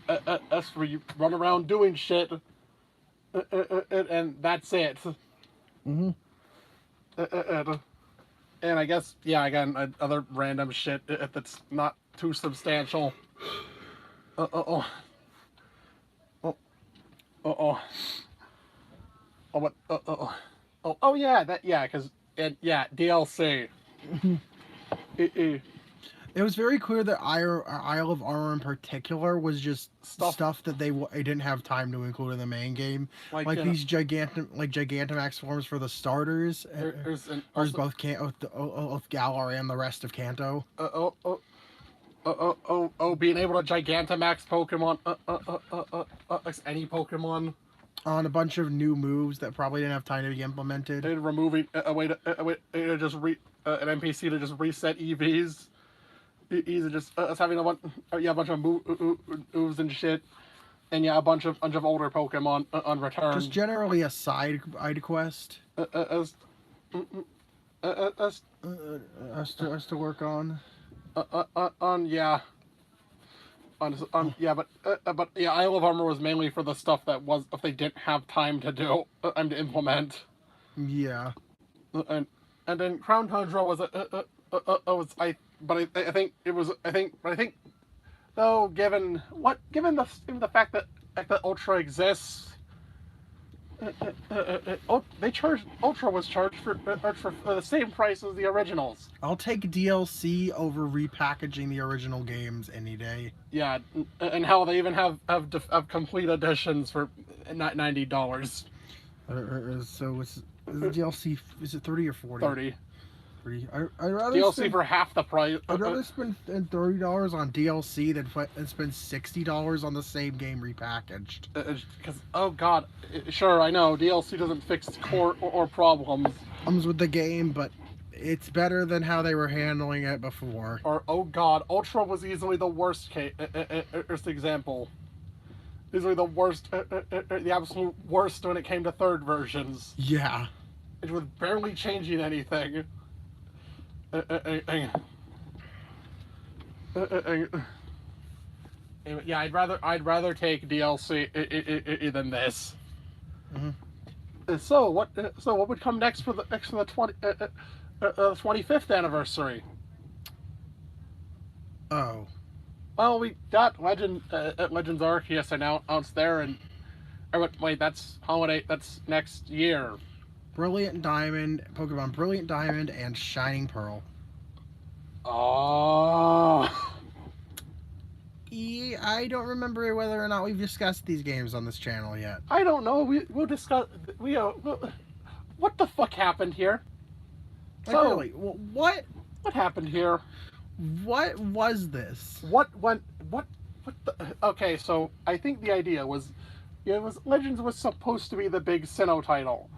That's where you run around doing shit, and that's it. Mm-hmm. And I guess yeah, again, other random shit that's not too substantial. Oh. What? Oh yeah, because DLC. It was very clear that Isle of Armor in particular was just stuff that they didn't have time to include in the main game, like these Gigantamax forms for the starters. There's both Galar and the rest of Kanto. Being able to Gigantamax Pokemon, any Pokemon. On a bunch of new moves that probably didn't have time to be implemented. And removing a way to just an NPC to just reset EVs. Easy, just us having a bunch of moves and shit, and yeah, a bunch of older Pokemon on return. Just generally a side quest. Us to work on. But Isle of Armor was mainly for the stuff that was if they didn't have time to do and to implement. Yeah. And then Crown Tundra was I think though given the fact that Ultra exists, Ultra was charged for the same price as the originals. I'll take DLC over repackaging the original games any day. Yeah, and hell, they even have complete editions for $90. So is the DLC, is it 30 or 40? 30. I'd rather DLC for half the price. I'd rather spend $30 on DLC than spend $60 on the same game repackaged. Because oh god, sure I know DLC doesn't fix core or problems. Problems with the game, but it's better than how they were handling it before. Or oh god, Ultra was easily the worst example. Easily the worst, the absolute worst when it came to third versions. Yeah. It was barely changing anything. Yeah, I'd rather take DLC than this. Mm-hmm. So what would come next for the 25th anniversary? Oh. Well, we got Legends Arceus announced there, and wait, that's holiday. That's next year. Brilliant Diamond, Pokemon Brilliant Diamond, and Shining Pearl. Oh. I don't remember whether or not we've discussed these games on this channel yet. I don't know. We'll discuss. What the fuck happened here? Like, so, really, what happened here? What was this? What the? Okay, so I think the idea was, Legends was supposed to be the big Sinnoh title.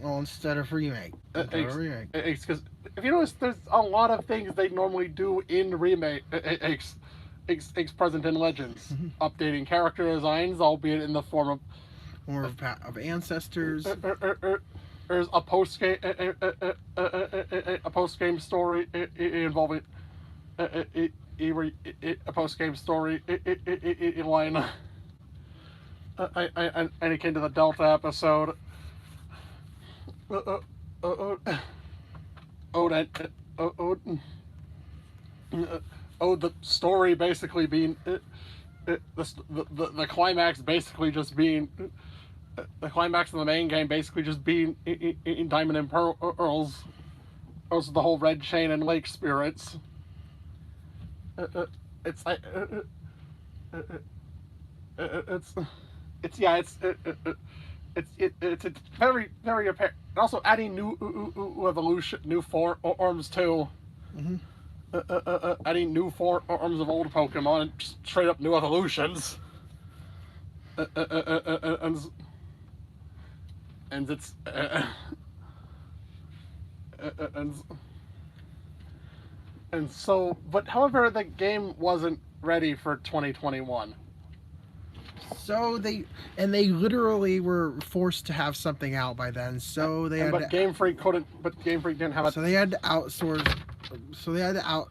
Instead of remake. Because if you notice, there's a lot of things they normally do in remake. Present in Legends, updating character designs, albeit in the form of ancestors. there's a post game story involving a post game story line. And it came to the Delta episode. The story basically being the climax basically just being the climax of the main game basically just being in Diamond and Pearls. Also, the whole Red Chain and Lake Spirits. It's like it's yeah it's very very apparent. Also adding new evolution, new forms too. Mm-hmm. Adding new forms of old Pokemon and just straight up new evolutions. And it's and so, but however, the game wasn't ready for 2021. So they literally were forced to have something out by then. So they had but Game Freak couldn't. But Game Freak didn't have it. So they had to outsource. So they had to out.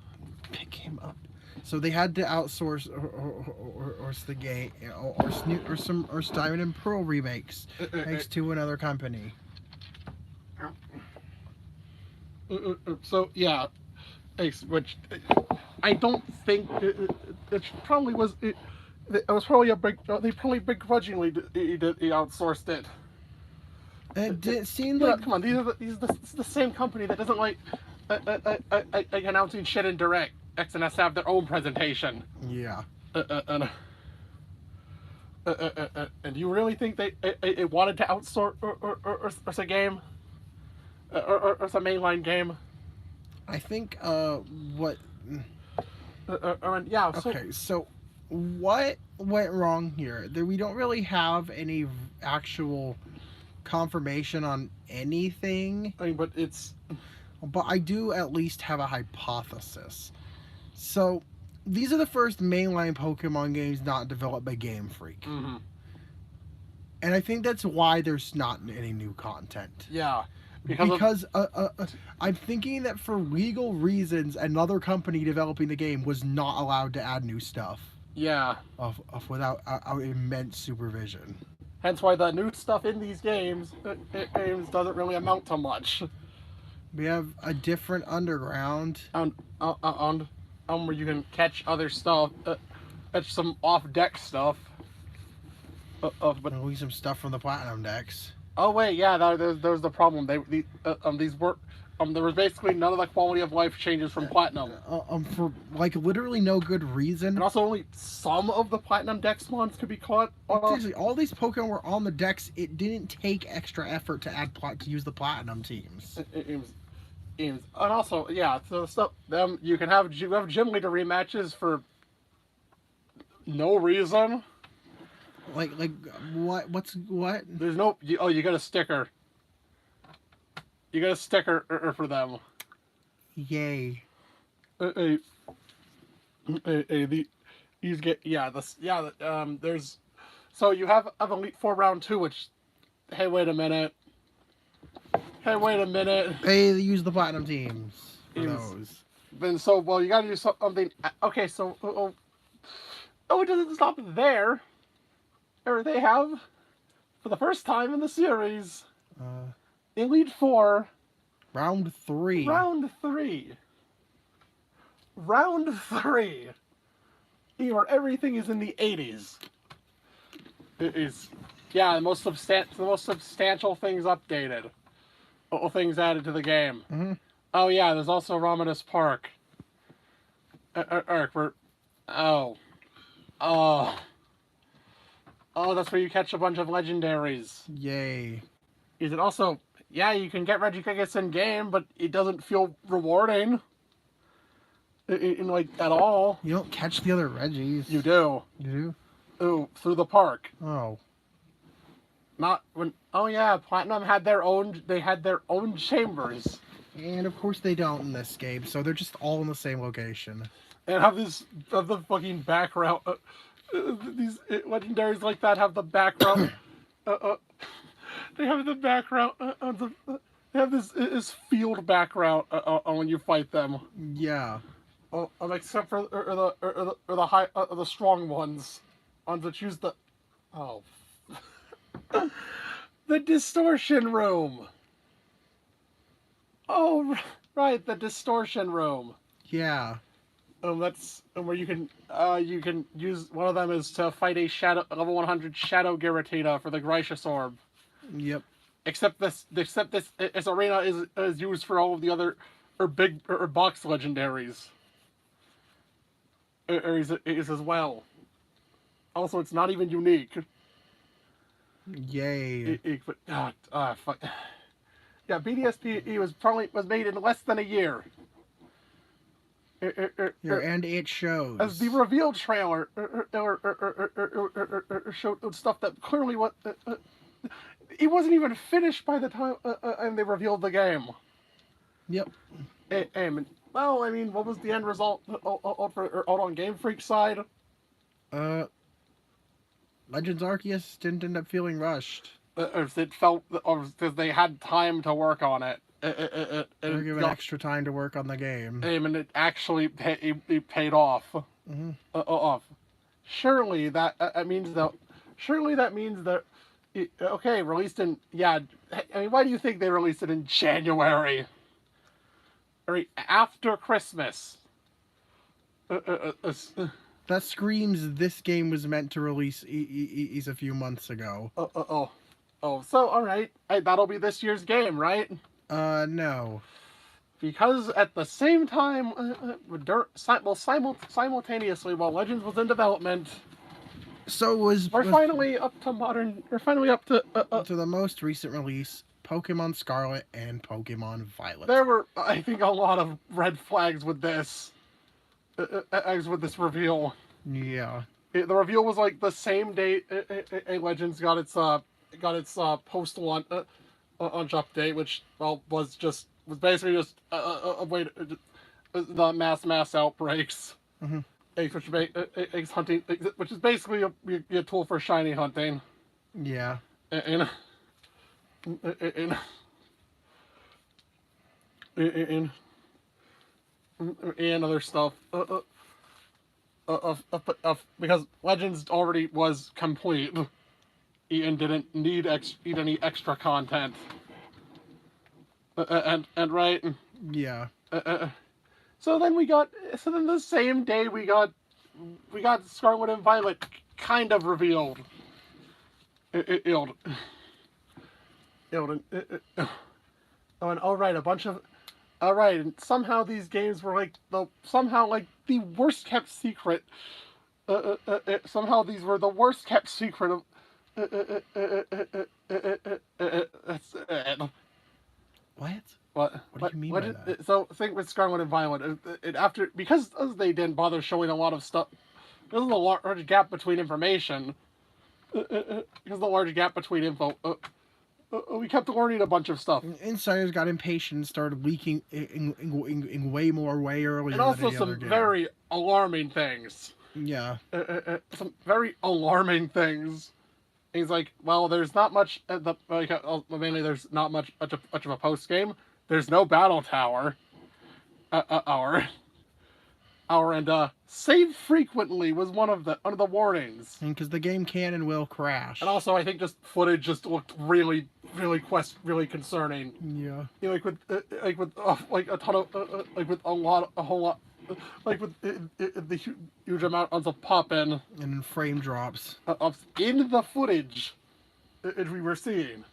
Pick him up. So they had to outsource or the game or Diamond and Pearl remakes thanks to another company. So yeah, which I don't think it probably was. It was probably they probably begrudgingly outsourced it. It seemed like come on, these are the same company that doesn't like announcing shit in direct. X and S have their own presentation. Yeah. And you really think they wanted to outsource or a game or a mainline game? I think what. Yeah. Okay, so what went wrong here? We don't really have any actual confirmation on anything. I mean, but I do at least have a hypothesis. So, these are the first mainline Pokemon games not developed by Game Freak. Mm-hmm. And I think that's why there's not any new content. Yeah. Because I'm thinking that for legal reasons, another company developing the game was not allowed to add new stuff. Yeah. Without immense supervision. Hence why the new stuff in these games doesn't really amount to much. We have a different underground. Where you can catch other stuff, catch some off-deck stuff. But Release some stuff from the Platinum decks. Oh wait, yeah, there was the problem. These were there was basically none of the quality of life changes from Platinum. For like literally no good reason. And also only some of the Platinum deck spawns could be caught. Seriously, all these Pokemon were on the decks. It didn't take extra effort to use the Platinum teams. And also, yeah, so stuff. You have gym leader rematches for no reason. Like what? What? There's no. You got a sticker. You got a sticker for them. Yay. These get there's. So you have Elite Four Round 2, which. Hey, wait a minute. They use the Platinum teams for those. Then you gotta do something. Okay, so it doesn't stop there. Or they have, for the first time in the series, Elite Four. Round 3. Where everything is in the 80s. It is, yeah, the most substantial things updated. Things added to the game. Mm-hmm. Oh yeah, there's also Romanus Park. That's where you catch a bunch of legendaries. Yay. Is it also... Yeah, you can get Regigigas in game, but it doesn't feel rewarding. At all. You don't catch the other Reggies. You do. You do? Ooh, through the park. Oh. Not when... Oh yeah, Platinum had their own... They had their own chambers. And of course they don't in this game, so they're just all in the same location. And have the fucking background... these legendaries like that have the background... they have the background on they have this field background when you fight them. Yeah. Except for the high the strong ones, on to choose the the distortion room. Oh, right, the distortion room. Yeah. That's where you can use one of them is to fight a level 100 Shadow Giratina for the Gracious Orb. Yep. Except this arena is used for all of the other big box legendaries. Is as well. Also, it's not even unique. Yay. Fuck. Yeah, BDSP was made in less than a year. And it shows. As the reveal trailer showed stuff that clearly it wasn't even finished by the time and they revealed the game. Yep. Well, I mean, what was the end result out on Game Freak's side? Legends Arceus didn't end up feeling rushed. It felt, or because they had time to work on it. They're given extra time to work on the game. And it actually paid off. Mm-hmm. Surely that means that. Surely that means that. Okay, released in I mean, why do you think they released it in January? After Christmas. That screams this game was meant to release a few months ago. So alright, that'll be this year's game, right? No. Because at the same time, simultaneously while Legends was in development, we're finally up to the most recent release, Pokemon Scarlet and Pokemon Violet. There were, I think, a lot of red flags with this, reveal. Yeah. The reveal was like the same day Legends got its post launch update, which was basically just a way to the mass outbreaks. Mm-hmm. Eggs hunting, which is basically a tool for shiny hunting. Yeah. And other stuff. Because Legends already was complete and didn't need any extra content. And right. Yeah. So then the same day we got Scarlet and Violet kind of revealed. And somehow these games were the worst kept secret. Somehow these were the worst kept secret of. What? What do you mean by that? So think with Scarlet and Violet, because they didn't bother showing a lot of stuff. There's a large gap between information. Because the large gap between info. We kept learning a bunch of stuff. Insiders got impatient and started leaking in way earlier. And also some very alarming things. Yeah. Some very alarming things. He's like, well, there's not much. Mainly, there's not much of a post game. There's no battle tower. And save frequently was one of the warnings. And because the game can and will crash. And also, I think footage just looked really concerning. Yeah. With a ton of with a whole lot. With the huge amount of pop-in and frame drops in the footage that we were seeing.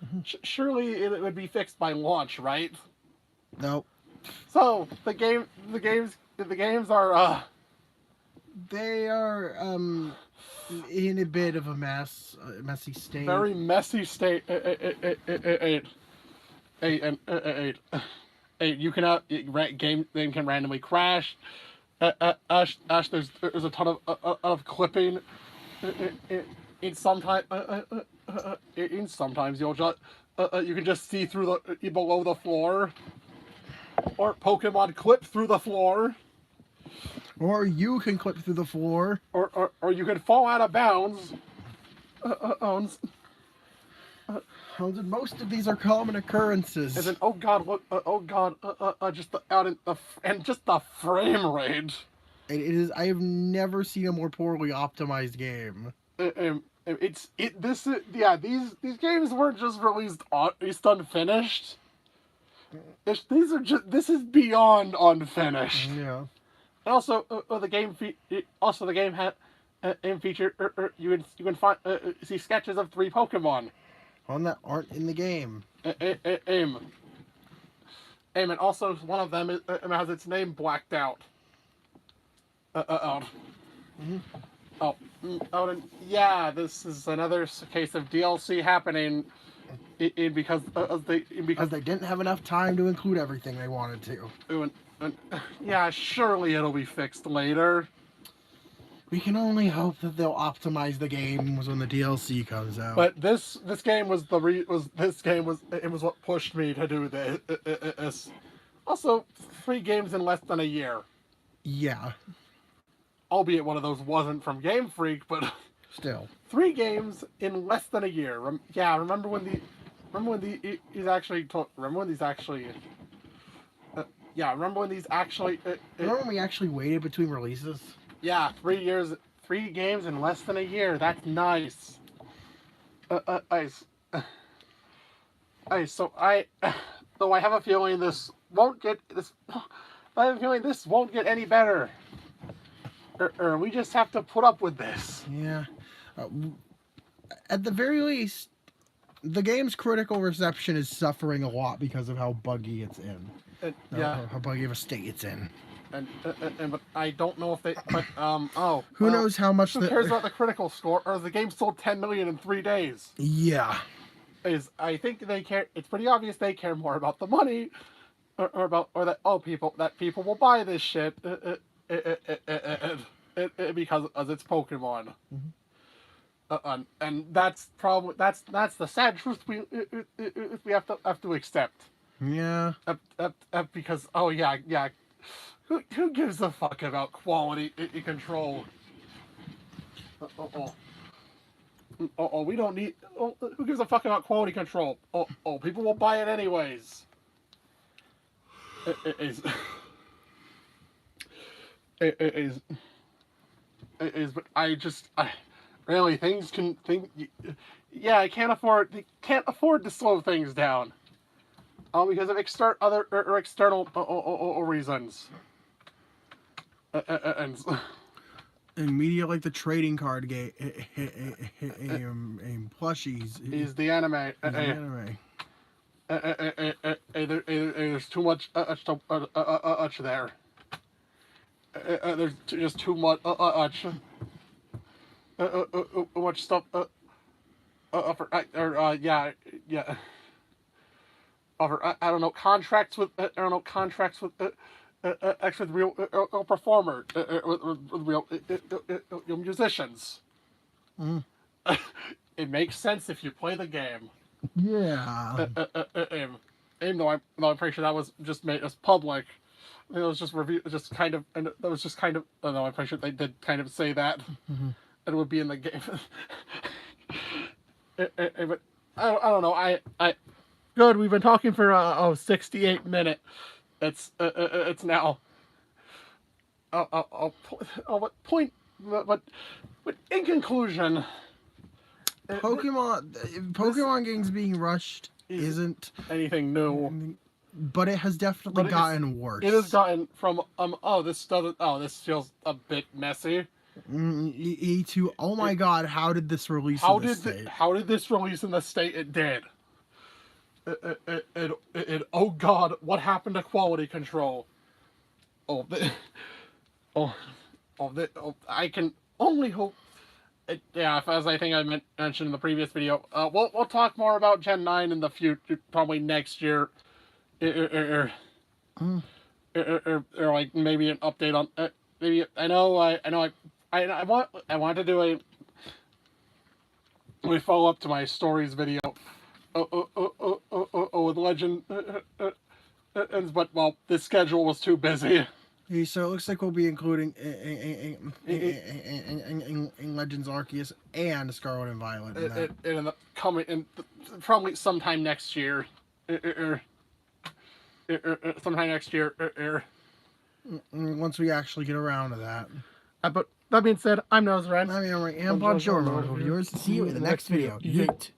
Mm-hmm. Surely it would be fixed by launch, right? Nope. So the games are they are in a bit of a messy state. Very messy state. You cannot game can randomly crash. Ash, there's a ton of clipping. Sometimes you'll just you can just see through below the floor, or Pokemon clip through the floor, or you can clip through the floor, or you can fall out of bounds. Most of these are common occurrences. And then, oh god, look, just the just the frame rate. It is. I have never seen a more poorly optimized game. These games weren't just released unfinished. This is beyond unfinished. Yeah. And also, the game had in feature you can find see sketches of 3 Pokemon. One that aren't in the game. And also one of them has its name blacked out. And yeah, this is another case of DLC happening because they didn't have enough time to include everything they wanted to. Yeah, surely it'll be fixed later. We can only hope that they'll optimize the games when the DLC comes out. But this game was what pushed me to do this. Also, 3 games in less than a year. Yeah. Albeit one of those wasn't from Game Freak, but still 3 games in less than a year. Remember when these actually. Remember when these actually. Remember when we actually waited between releases? Yeah, 3 years, 3 games in less than a year. That's nice. Though I have a feeling this won't get any better. We just have to put up with this. Yeah. At the very least, the game's critical reception is suffering a lot because of how buggy it's in. How buggy of a state it's in. But I don't know if they. But who knows how much? Who cares about the critical score? Or the game sold 10 million in 3 days. Yeah. I think they care. It's pretty obvious they care more about the money, that people will buy this shit. Because it's Pokemon. Mm-hmm. And that's the sad truth we have to accept. Yeah. Because who gives a fuck about quality control? We don't need. Who gives a fuck about quality control? People will buy it anyways. I can't afford to slow things down. Because of external reasons. And media like the trading card game, plushies, is the anime. There's too much there. There's just too much much stuff. I don't know, contracts with real performers, with real musicians. Mm. It makes sense if you play the game. Yeah. Even though I'm pretty sure that was just made as public. It was just review, just kind of, and that was just kind of. Oh no, I'm pretty sure they did kind of say that. Mm-hmm. It would be in the game. But I don't know. I good. We've been talking for 68 minutes. It's now. But in conclusion, Pokemon games being rushed isn't anything new. But it has definitely gotten worse. It has gotten from this feels a bit messy. To oh my god, how did this release? How did this release in the state it did? Oh god, what happened to quality control? I can only hope. As I think I mentioned in the previous video, we'll talk more about Gen 9 in the future, probably next year. Or like maybe an update on maybe I want to do a follow up to my stories video with Legend, but this schedule was too busy. So it looks like we'll be including in Legends Arceus and Scarlet and Violet. In the probably sometime next year. Sometime next year. Once we actually get around to that. But that being said, I'm Nosren. I'm Amber, and Bonjour, viewers. See you in the next video. Yeet.